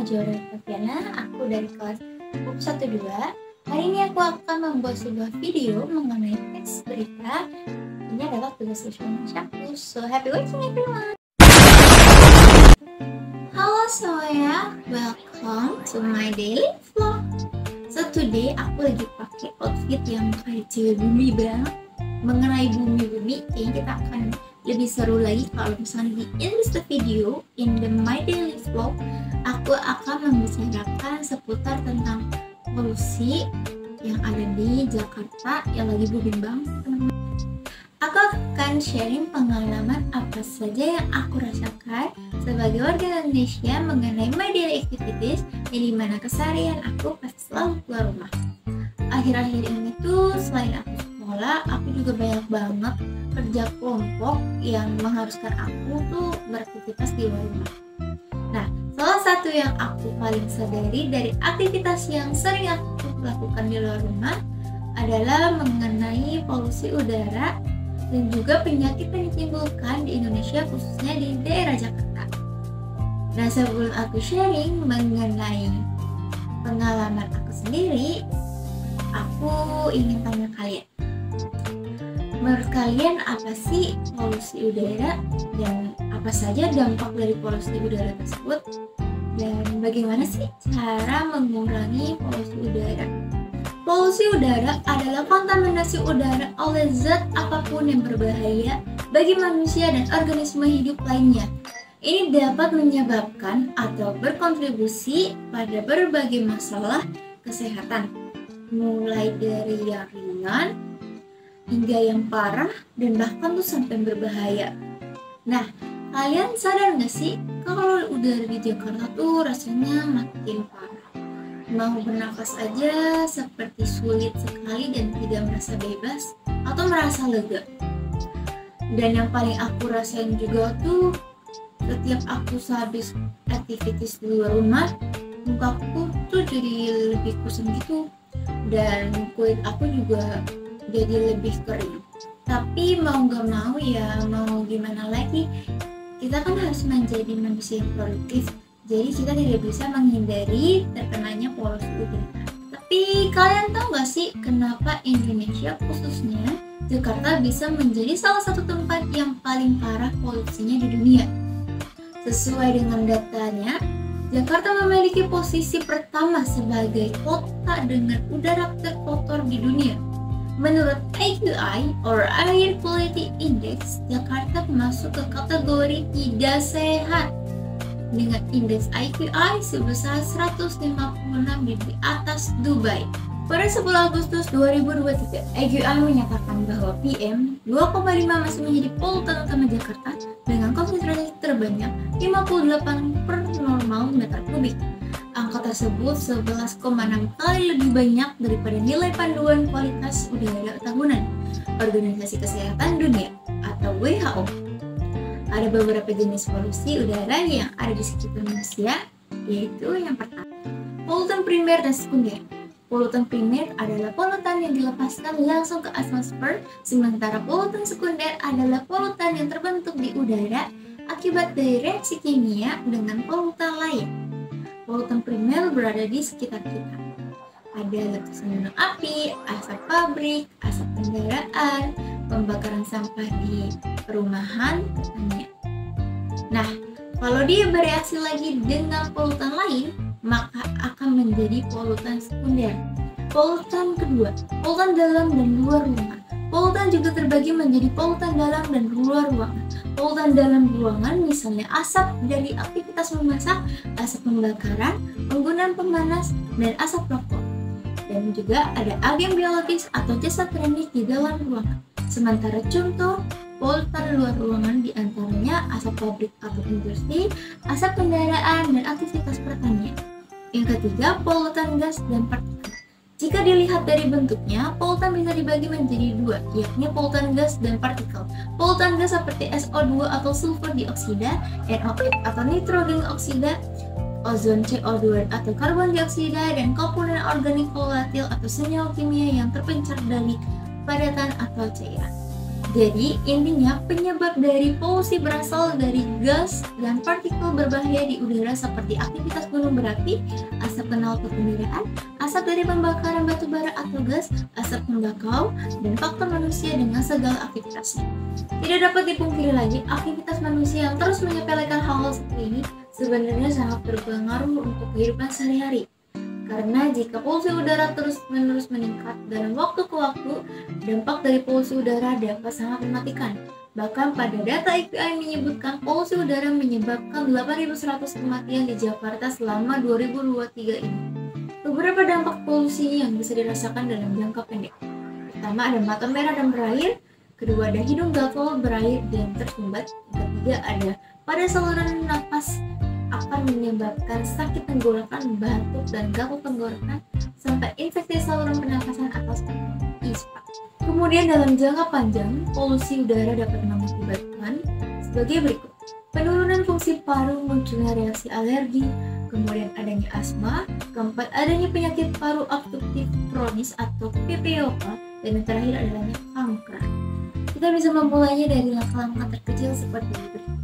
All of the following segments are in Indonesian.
Najwa Taviana, aku dari kelas UP 12. Hari ini aku akan membuat sebuah video mengenai teks berita. Ini adalah tugas siswa aku. So happy watching everyone. Halo semuanya, welcome to my daily vlog. So today aku lagi pakai outfit yang kayak cewek bumi banget. Mengenai bumi-bumi, kayaknya kita akan lebih seru lagi kalau misalnya di this video in the my daily vlog aku akan membicarakan seputar tentang polusi yang ada di Jakarta yang lagi booming banget, teman-teman. Aku akan sharing pengalaman apa saja yang aku rasakan sebagai warga Indonesia mengenai my daily activities, yang dimana keseharian aku pasti selalu keluar rumah. Akhir-akhir ini tuh selain aku sekolah, aku juga banyak banget kerja kelompok yang mengharuskan aku tuh beraktivitas di luar rumah. Nah, salah satu yang aku paling sadari dari aktivitas yang sering aku lakukan di luar rumah adalah mengenai polusi udara dan juga penyakit yang ditimbulkan di Indonesia, khususnya di daerah Jakarta. Nah, sebelum aku sharing mengenai pengalaman aku sendiri, aku ingin tanya kalian, menurut kalian apa sih polusi udara dan apa saja dampak dari polusi udara tersebut, dan bagaimana sih cara mengurangi polusi udara? Polusi udara adalah kontaminasi udara oleh zat apapun yang berbahaya bagi manusia dan organisme hidup lainnya. Ini dapat menyebabkan atau berkontribusi pada berbagai masalah kesehatan, mulai dari yang ringan hingga yang parah dan bahkan tuh sampai berbahaya. Nah, kalian sadar nggak sih kalau udara di Jakarta tuh rasanya makin parah? Mau bernafas aja seperti sulit sekali dan tidak merasa bebas atau merasa lega. Dan yang paling aku rasain juga tuh setiap aku sehabis aktivitas di luar rumah, mukaku tuh jadi lebih kusam gitu dan kulit aku juga jadi lebih kering. Tapi mau gak mau ya, mau gimana lagi, kita kan harus menjadi manusia yang produktif. Jadi kita tidak bisa menghindari terkenanya polusi udara. Tapi kalian tahu gak sih kenapa Indonesia, khususnya Jakarta, bisa menjadi salah satu tempat yang paling parah polusinya di dunia? Sesuai dengan datanya, Jakarta memiliki posisi pertama sebagai kota dengan udara terkotor di dunia. Menurut AQI or Air Quality Index, Jakarta masuk ke kategori tidak sehat dengan indeks AQI sebesar 156 di atas Dubai. Pada 10 Agustus 2023, AQI menyatakan bahwa PM 2,5 masih menjadi polutan utama Jakarta dengan konsentrasi terbanyak 58 per normal meter kubik. Angka tersebut 11,6 kali lebih banyak daripada nilai panduan kualitas udara tahunan Organisasi Kesehatan Dunia atau WHO. Ada beberapa jenis polusi udara yang ada di sekitar manusia, yaitu yang pertama, polutan primer dan sekunder. Polutan primer adalah polutan yang dilepaskan langsung ke atmosfer, sementara polutan sekunder adalah polutan yang terbentuk di udara akibat dari reaksi kimia dengan polutan lain. Polutan primer berada di sekitar kita. Ada letusan gunung api, asap pabrik, asap kendaraan, pembakaran sampah di perumahan, katanya. Nah, kalau dia bereaksi lagi dengan polutan lain, maka akan menjadi polutan sekunder. Polutan kedua, polutan dalam dan luar ruangan. Polutan juga terbagi menjadi polutan dalam dan luar ruangan. Polutan dalam ruangan misalnya asap dari aktivitas memasak, asap pembakaran, penggunaan pemanas, dan asap rokok. Dan juga ada agen biologis atau zat teknik di dalam ruangan. Sementara contoh polutan luar ruangan diantaranya asap pabrik atau industri, asap kendaraan, dan aktivitas pertanian. Yang ketiga, polutan gas dan partikel. Jika dilihat dari bentuknya, polutan bisa dibagi menjadi dua, yakni polutan gas dan partikel. Polutan gas seperti SO2 atau sulfur dioksida, NOx atau nitrogen oksida, ozon CO2 atau karbon dioksida, dan komponen organik volatil atau senyawa kimia yang terpencar dari padatan atau cairan. Jadi intinya penyebab dari polusi berasal dari gas dan partikel berbahaya di udara seperti aktivitas gunung berapi, asap knalpot kendaraan, asap dari pembakaran batu bara atau gas, asap tembakau, dan faktor manusia dengan segala aktivitasnya. Tidak dapat dipungkiri lagi, aktivitas manusia yang terus menyepelekan hal-hal seperti ini sebenarnya sangat berpengaruh untuk kehidupan sehari-hari. Karena jika polusi udara terus-menerus meningkat dalam waktu ke waktu, dampak dari polusi udara dapat sangat mematikan. Bahkan pada data IPI menyebutkan polusi udara menyebabkan 8.100 kematian di Jakarta selama 2023 ini. Beberapa dampak polusi yang bisa dirasakan dalam jangka pendek. Pertama ada mata merah dan berair, kedua ada hidung gatal berair dan tersumbat, ketiga ada pada saluran napas akan menyebabkan sakit tenggorokan, batuk, dan gatal tenggorokan, sampai infeksi saluran pernapasan atau ISPA. Kemudian dalam jangka panjang, polusi udara dapat mengakibatkan sebagai berikut. Penurunan fungsi paru, munculnya reaksi alergi, kemudian adanya asma, keempat adanya penyakit paru obstruktif kronis atau PPOK, dan yang terakhir adalah kanker. Kita bisa memulainya dari langkah-langkah terkecil seperti berikut.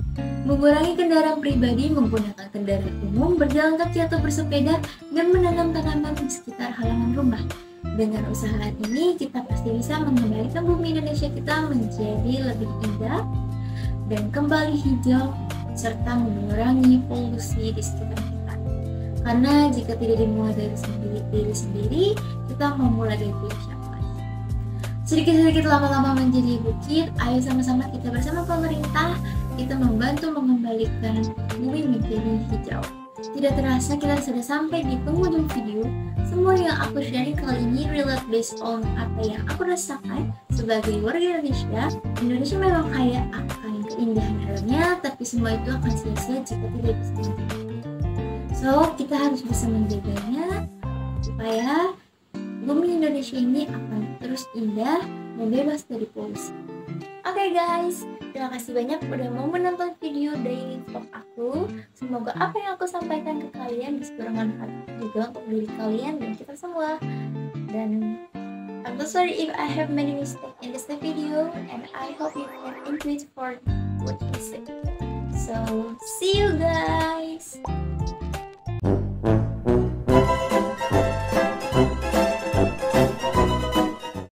Mengurangi kendaraan pribadi, menggunakan kendaraan umum, berjalan kaki atau bersepeda, dan menanam tanaman di sekitar halaman rumah. Dengan usaha ini, kita pasti bisa mengembalikan bumi Indonesia kita menjadi lebih indah dan kembali hijau, serta mengurangi polusi di sekitar kita. Karena jika tidak dimulai dari diri sendiri, kita memulai dari siapa? Sedikit-sedikit lama-lama menjadi bukit. Ayo sama-sama kita bersama pemerintah, kita membantu mengembalikan bumi menjadi hijau. Tidak terasa kita sudah sampai di penghujung video. Semua yang aku sharing kali ini relate based on apa yang aku rasakan sebagai warga Indonesia. Indonesia memang kaya akan keindahan alamnya, tapi semua itu akan sia-sia jika tidak bisa menjaga. So, kita harus bisa menjaganya supaya bumi Indonesia ini akan terus indah dan bebas dari polusi. Oke guys, terima kasih banyak udah mau menonton video daily vlog aku. Semoga apa yang aku sampaikan ke kalian bisa bermanfaat juga untuk diri kalian dan kita semua. Dan I'm so sorry if I have many mistakes in this video, and I hope you can enjoy it for what we say. So see you guys.